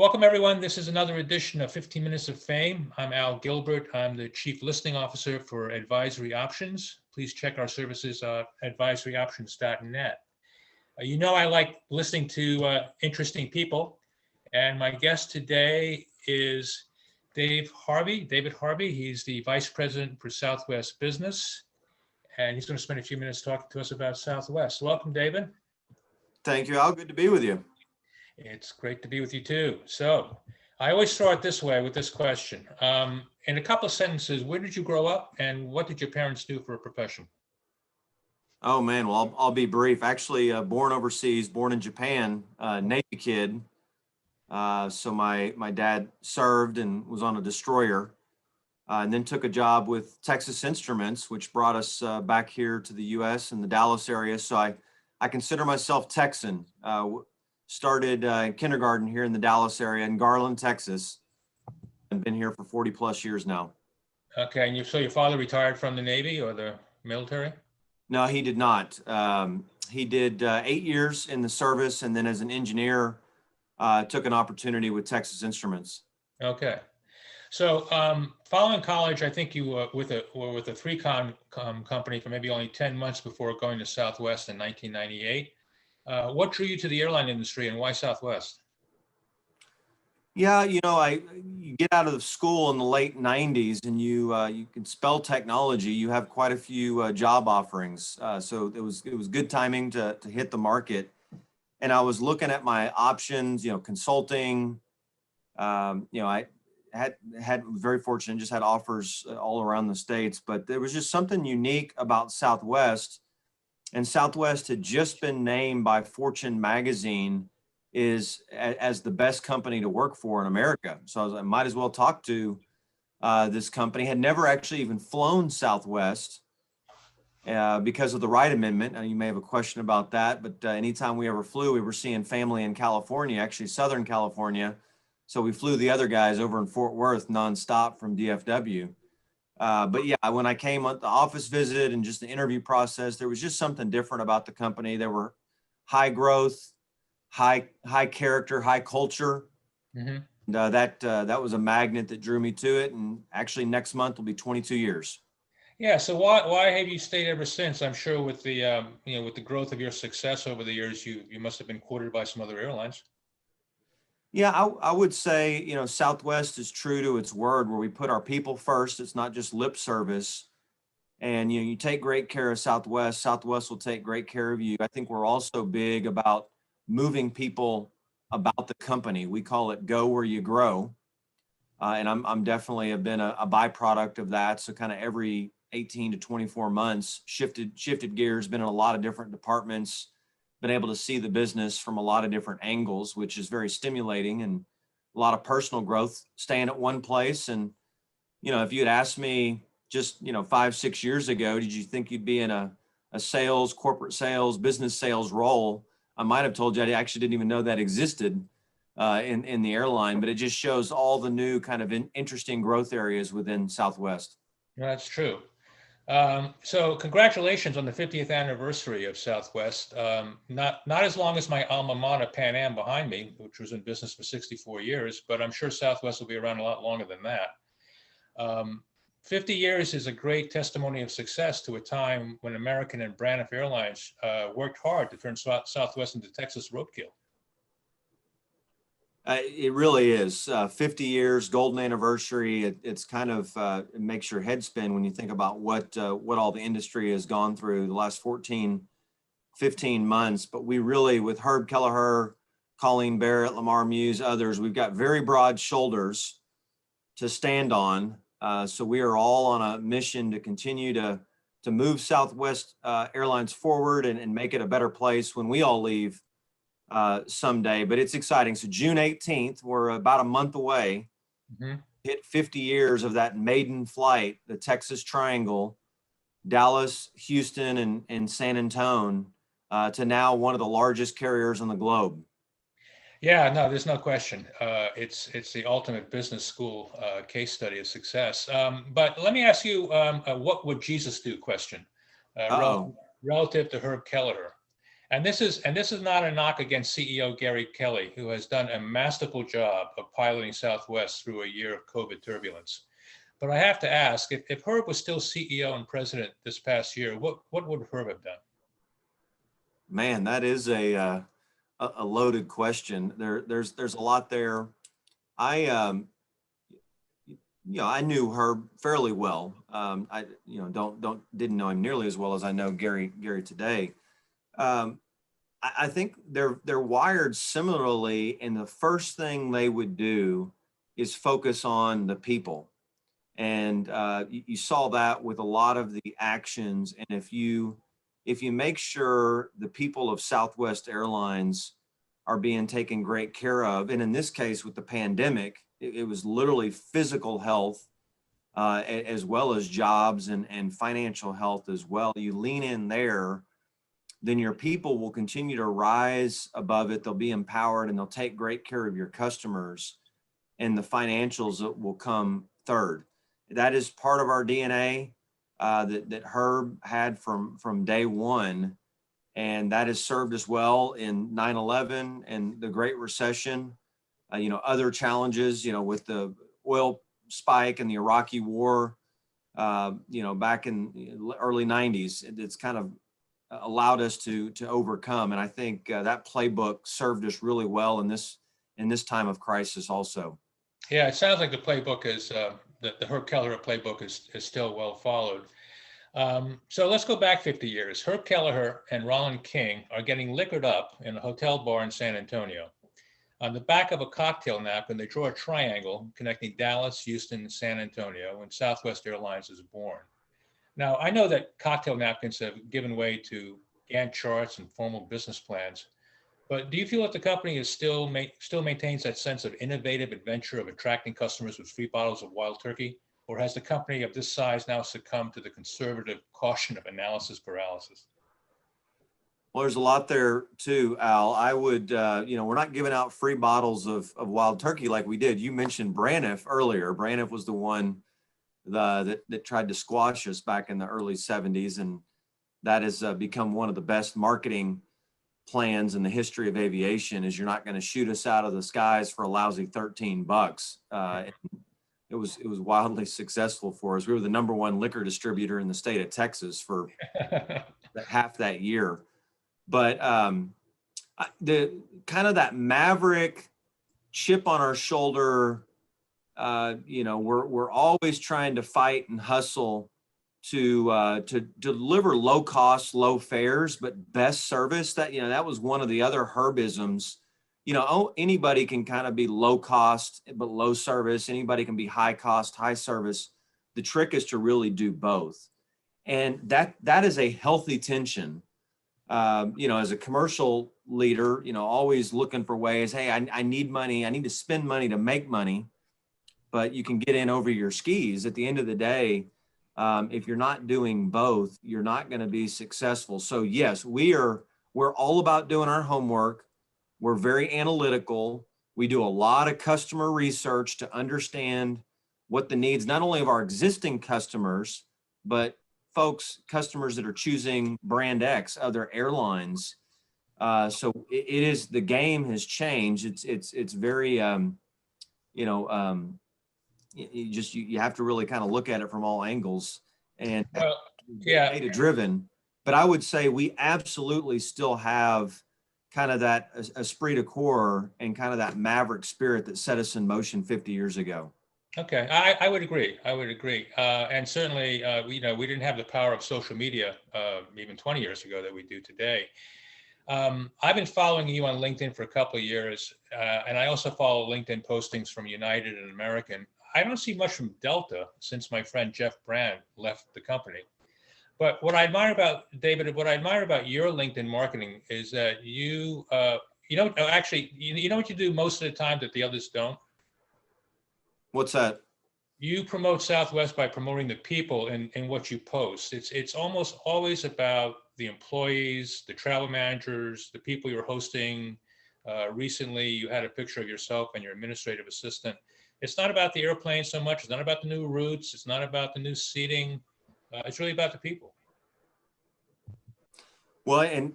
Welcome, everyone. This is another edition of 15 Minutes of Fame. I'm Al Gilbert. I'm the Chief Listing Officer for Advisory Options. Please check our services at advisoryoptions.net. You know I like listening to interesting people, and my guest today is David Harvey. He's the Vice President for Southwest Business, and he's going to spend a few minutes talking to us about Southwest. Welcome, David. Thank you, Al. Good to be with you. It's great to be with you too. So I always start this way with this question. In a couple of sentences, where did you grow up and what did your parents do for a profession? Oh man, well, I'll be brief. Actually, born overseas, born in Japan, Navy kid. So my dad served and was on a destroyer, and then took a job with Texas Instruments, which brought us back here to the U.S. in the Dallas area. So I consider myself Texan. Started kindergarten here in the Dallas area in Garland, Texas, and been here for 40 plus years now. Okay, and so your father retired from the Navy or the military? No, he did not. He did 8 years in the service, and then as an engineer, took an opportunity with Texas Instruments. Okay, so following college, I think you were with a 3Com company for maybe only 10 months before going to Southwest in 1998. What drew you to the airline industry and why Southwest? Yeah, you get out of school in the late 90s and you can spell technology. You have quite a few job offerings. So it was good timing to hit the market. And I was looking at my options, consulting. I was very fortunate, just had offers all around the States, but there was just something unique about Southwest. And Southwest had just been named by Fortune magazine as the best company to work for in America. So I might as well talk to this company. Had never actually even flown Southwest because of the Wright Amendment. You may have a question about that, but anytime we ever flew, we were seeing family in California, actually Southern California. So we flew the other guys over in Fort Worth nonstop from DFW. But yeah, when I came on the office visit and just the interview process, there was just something different about the company. They were high growth, high character, high culture. Mm-hmm. And that was a magnet that drew me to it. And actually next month will be 22 years. Yeah. So why have you stayed ever since? I'm sure with the with the growth of your success over the years, you must have been courted by some other airlines. Yeah, I would say, Southwest is true to its word where we put our people first. It's not just lip service. And, you take great care of Southwest. Southwest will take great care of you. I think we're also big about moving people about the company. We call it go where you grow. And I'm definitely have been a byproduct of that. So kind of every 18 to 24 months, shifted gears, been in a lot of different departments, been able to see the business from a lot of different angles, which is very stimulating and a lot of personal growth staying at one place. And, if you had asked me just, 5-6 years ago, did you think you'd be in a sales, corporate sales, business sales role? I might have told you I actually didn't even know that existed in the airline, but it just shows all the new kind of interesting growth areas within Southwest. Yeah, that's true. So congratulations on the 50th anniversary of Southwest. Not as long as my alma mater, Pan Am, behind me, which was in business for 64 years, but I'm sure Southwest will be around a lot longer than that. 50 years is a great testimony of success to a time when American and Braniff Airlines worked hard to turn Southwest into Texas roadkill. It really is 50 years, golden anniversary. It's kind of it makes your head spin when you think about what all the industry has gone through the last 15 months. But we really, with Herb Kelleher, Colleen Barrett, Lamar Muse, others, we've got very broad shoulders to stand on. So we are all on a mission to continue to move Southwest Airlines forward and make it a better place when we all leave someday. But it's exciting. So June 18th, we're about a month away, hit 50 years of that maiden flight, the Texas Triangle, Dallas, Houston, and San Antonio, to now one of the largest carriers on the globe. Yeah, no, there's no question. It's the ultimate business school case study of success. But let me ask you, what would Jesus do question relative to Herb Kelleher. And this is not a knock against CEO Gary Kelly, who has done a masterful job of piloting Southwest through a year of COVID turbulence. But I have to ask, if Herb was still CEO and president this past year, what would Herb have done? Man, that is a loaded question. There's a lot there. I I knew Herb fairly well. I didn't know him nearly as well as I know Gary today. I think they're wired similarly, and the first thing they would do is focus on the people. And you saw that with a lot of the actions. And if you make sure the people of Southwest Airlines are being taken great care of, and in this case with the pandemic, it was literally physical health as well as jobs and financial health as well. You lean in there, then your people will continue to rise above it. They'll be empowered and they'll take great care of your customers, and the financials will come third. That is part of our DNA that Herb had from day one. And that has served us well in 9/11 and the Great Recession, other challenges, with the oil spike and the Iraqi war, back in the early 90s. It's kind of allowed us to overcome. And I think that playbook served us really well in this time of crisis also. Yeah, it sounds like the playbook is, the Herb Kelleher playbook is still well followed. So let's go back 50 years. Herb Kelleher and Roland King are getting liquored up in a hotel bar in San Antonio. On the back of a cocktail napkin, they draw a triangle connecting Dallas, Houston, and San Antonio, when Southwest Airlines is born. Now, I know that cocktail napkins have given way to Gantt charts and formal business plans, but do you feel that the company is still maintains that sense of innovative adventure of attracting customers with free bottles of wild turkey? Or has the company of this size now succumbed to the conservative caution of analysis paralysis? Well, there's a lot there too, Al. I would, we're not giving out free bottles of wild turkey like we did. You mentioned Braniff earlier. Braniff was the one that tried to squash us back in the early 70s. And that has become one of the best marketing plans in the history of aviation, is you're not going to shoot us out of the skies for a lousy $13. It was wildly successful for us. We were the #1 liquor distributor in the state of Texas for half that year. But the kind of that maverick chip on our shoulder, we're always trying to fight and hustle to deliver low cost, low fares, but best service. That was one of the other Herbisms. Anybody can kind of be low cost, but low service. Anybody can be high cost, high service. The trick is to really do both. And that is a healthy tension. As a commercial leader, always looking for ways, hey, I need money. I need to spend money to make money, but you can get in over your skis. At the end of the day, if you're not doing both, you're not going to be successful. So yes, we're all about doing our homework. We're very analytical. We do a lot of customer research to understand what the needs, not only of our existing customers, but customers that are choosing brand X, other airlines. So it is, the game has changed. It's very, you have to really kind of look at it from all angles and data driven. But I would say we absolutely still have kind of that esprit de corps and kind of that maverick spirit that set us in motion 50 years ago. Okay, I would agree. And certainly, we didn't have the power of social media even 20 years ago that we do today. I've been following you on LinkedIn for a couple of years, and I also follow LinkedIn postings from United and American. I don't see much from Delta since my friend Jeff Brand left the company. But what I admire about, David, what I admire about your LinkedIn marketing is that you know what you do most of the time that the others don't? What's that? You promote Southwest by promoting the people in what you post. It's almost always about the employees, the travel managers, the people you're hosting. Recently, you had a picture of yourself and your administrative assistant. It's not about the airplane so much. It's not about the new routes. It's not about the new seating. It's really about the people. Well, and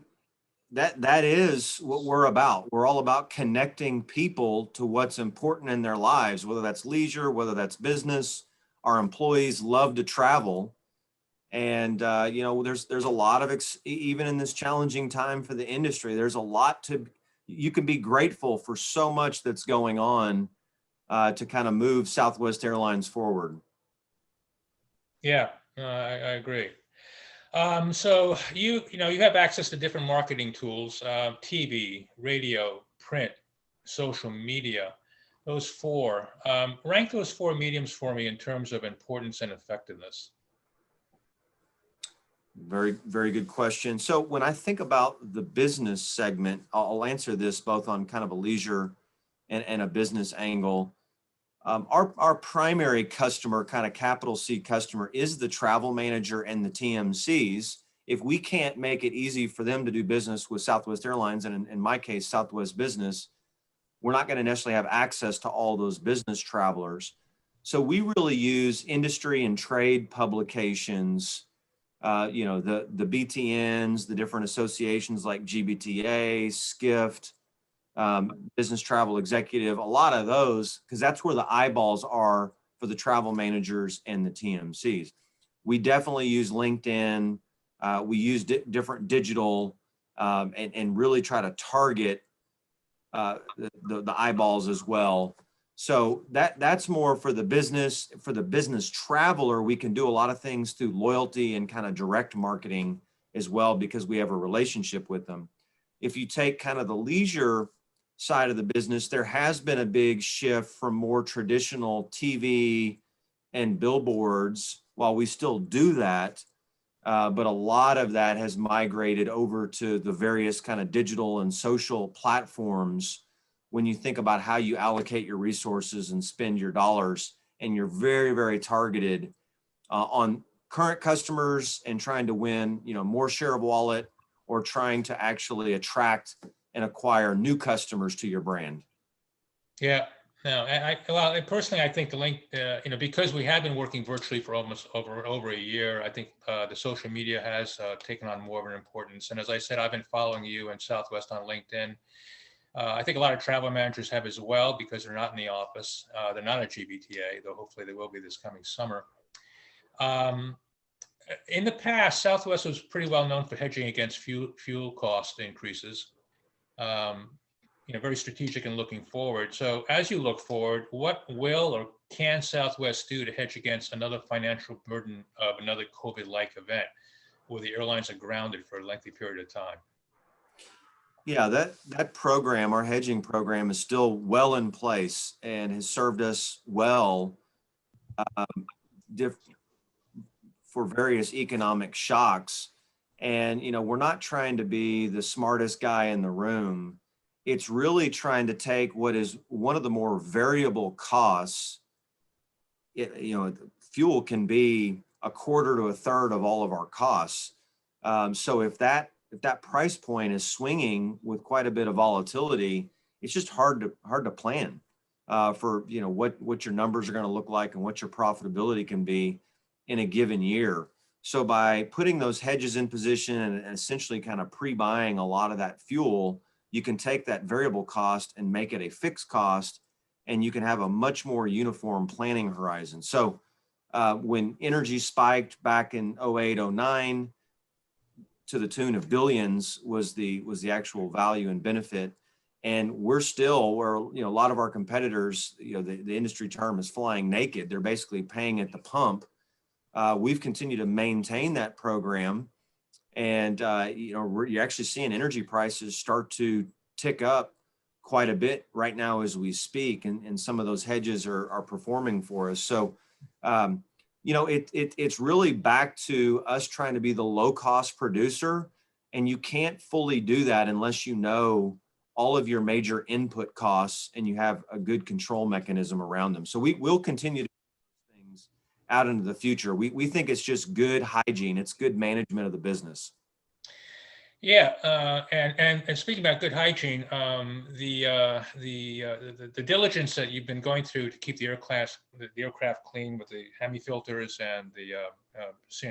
that is what we're about. We're all about connecting people to what's important in their lives, whether that's leisure, whether that's business. Our employees love to travel. And, there's a lot of, even in this challenging time for the industry, there's a lot you can be grateful for so much that's going on to kind of move Southwest Airlines forward. Yeah, I agree. So you have access to different marketing tools, TV, radio, print, social media. Those four. Rank those four mediums for me in terms of importance and effectiveness. Very, very good question. So when I think about the business segment, I'll answer this both on kind of a leisure and a business angle. Our primary customer, kind of capital C customer, is the travel manager and the TMCs. If we can't make it easy for them to do business with Southwest Airlines, and in my case, Southwest Business, we're not going to necessarily have access to all those business travelers. So we really use industry and trade publications, the BTNs, the different associations like GBTA, Skift, Business Travel Executive, a lot of those, because that's where the eyeballs are for the travel managers and the TMCs. We definitely use LinkedIn. We use different digital and really try to target the eyeballs as well. So that's more for the business. For the business traveler, we can do a lot of things through loyalty and kind of direct marketing as well, because we have a relationship with them. If you take kind of the leisure side of the business, there has been a big shift from more traditional TV and billboards, while we still do that. But a lot of that has migrated over to the various kind of digital and social platforms when you think about how you allocate your resources and spend your dollars. And you're very, very targeted on current customers and trying to win, more share of wallet, or trying to actually attract and acquire new customers to your brand. Yeah. No, personally, I think the link, because we have been working virtually for almost over a year, I think the social media has taken on more of an importance. And as I said, I've been following you and Southwest on LinkedIn. I think a lot of travel managers have as well, because they're not in the office. They're not at GBTA, though hopefully they will be this coming summer. In the past, Southwest was pretty well known for hedging against fuel cost increases. Very strategic and looking forward. So as you look forward, what will or can Southwest do to hedge against another financial burden of another COVID-like event where the airlines are grounded for a lengthy period of time? Yeah, that program, our hedging program, is still well in place and has served us well for various economic shocks. And, we're not trying to be the smartest guy in the room. It's really trying to take what is one of the more variable costs. Fuel can be a quarter to a third of all of our costs. So if that price point is swinging with quite a bit of volatility, it's just hard to plan for what your numbers are going to look like and what your profitability can be in a given year. So by putting those hedges in position and essentially kind of pre-buying a lot of that fuel, you can take that variable cost and make it a fixed cost, and you can have a much more uniform planning horizon. So when energy spiked back in 08, 09, to the tune of billions was the actual value and benefit. And we're still where, a lot of our competitors, the industry term is flying naked. They're basically paying at the pump. We've continued to maintain that program. And, you're actually seeing energy prices start to tick up quite a bit right now as we speak. And some of those hedges are performing for us. So, it's really back to us trying to be the low cost producer. And you can't fully do that unless you know all of your major input costs and you have a good control mechanism around them. So we will continue to do things out into the future. We think it's just good hygiene. It's good management of the business. Yeah, and speaking about good hygiene, the diligence that you've been going through to keep the aircraft clean with the Hemi filters and the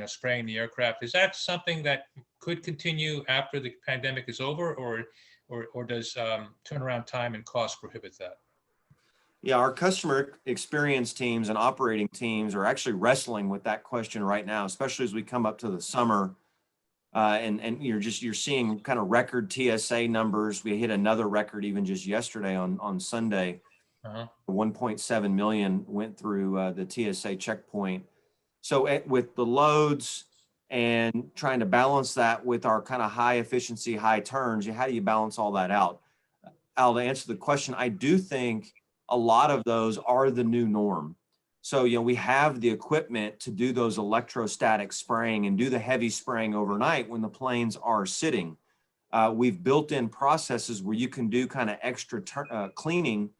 spraying the aircraft, is that something that could continue after the pandemic is over, or does turnaround time and cost prohibit that? Yeah, our customer experience teams and operating teams are actually wrestling with that question right now, especially as we come up to the summer. And you're seeing kind of record TSA numbers. We hit another record even just yesterday on Sunday. Uh-huh. 1.7 million went through the TSA checkpoint. So with the loads and trying to balance that with our kind of high efficiency, high turns, how do you balance all that out? Al, to answer the question, I do think a lot of those are the new norm. So, we have the equipment to do those electrostatic spraying and do the heavy spraying overnight when the planes are sitting. We've built in processes where you can do kind of extra cleaning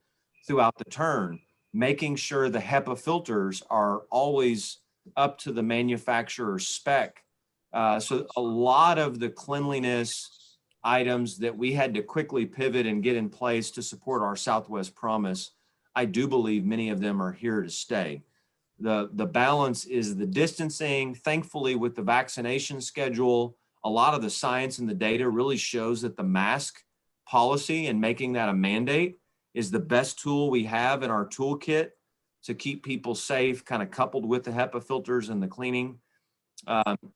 throughout the turn, making sure the HEPA filters are always up to the manufacturer's spec. So a lot of the cleanliness items that we had to quickly pivot and get in place to support our Southwest promise, I do believe many of them are here to stay. The balance is the distancing. Thankfully, with the vaccination schedule, a lot of the science and the data really shows that the mask policy and making that a mandate is the best tool we have in our toolkit to keep people safe, kind of coupled with the HEPA filters and the cleaning.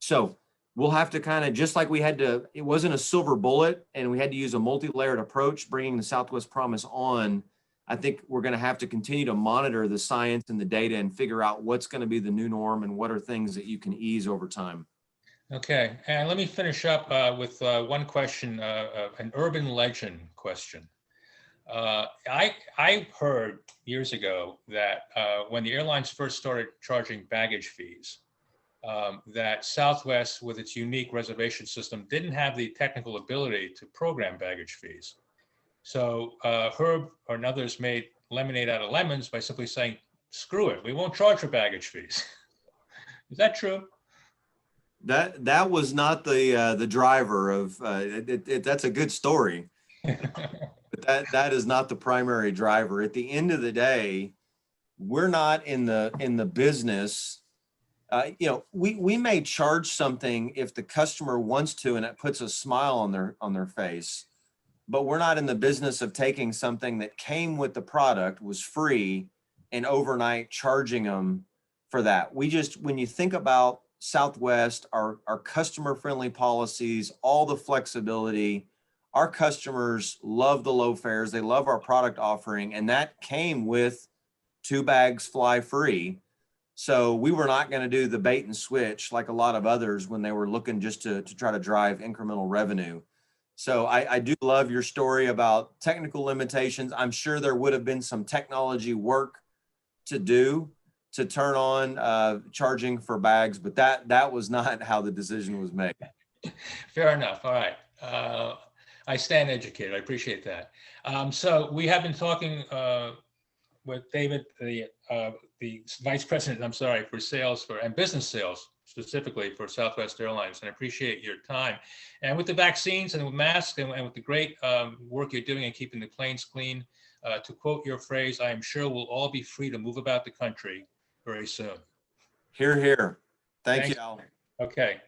So we'll have to kind of, just like we had to, it wasn't a silver bullet and we had to use a multi-layered approach bringing the Southwest Promise on. I think we're going to have to continue to monitor the science and the data and figure out what's going to be the new norm and what are things that you can ease over time. Okay, and let me finish up with one question, an urban legend question. I heard years ago that when the airlines first started charging baggage fees, that Southwest, with its unique reservation system, didn't have the technical ability to program baggage fees. So Herb and others made lemonade out of lemons by simply saying, screw it, we won't charge for baggage fees. Is that true? That was not the driver of that's a good story. But that is not the primary driver. At the end of the day, we're not in the business. We may charge something if the customer wants to and it puts a smile on their face, but we're not in the business of taking something that came with the product, was free, and overnight charging them for that. When you think about Southwest, our customer friendly policies, all the flexibility, our customers love the low fares. They love our product offering, and that came with 2 bags fly free. So we were not going to do the bait and switch like a lot of others when they were looking just to try to drive incremental revenue. So I do love your story about technical limitations. I'm sure there would have been some technology work to do to turn on charging for bags, but that was not how the decision was made. Fair enough. All right. I stand educated. I appreciate that. So we have been talking with David, the vice president, I'm sorry, for sales and business sales, specifically for Southwest Airlines, and I appreciate your time. And with the vaccines and with masks and with the great work you're doing in keeping the planes clean, to quote your phrase, I am sure we'll all be free to move about the country very soon. Hear, hear. Thank Thanks. you, Al. Okay.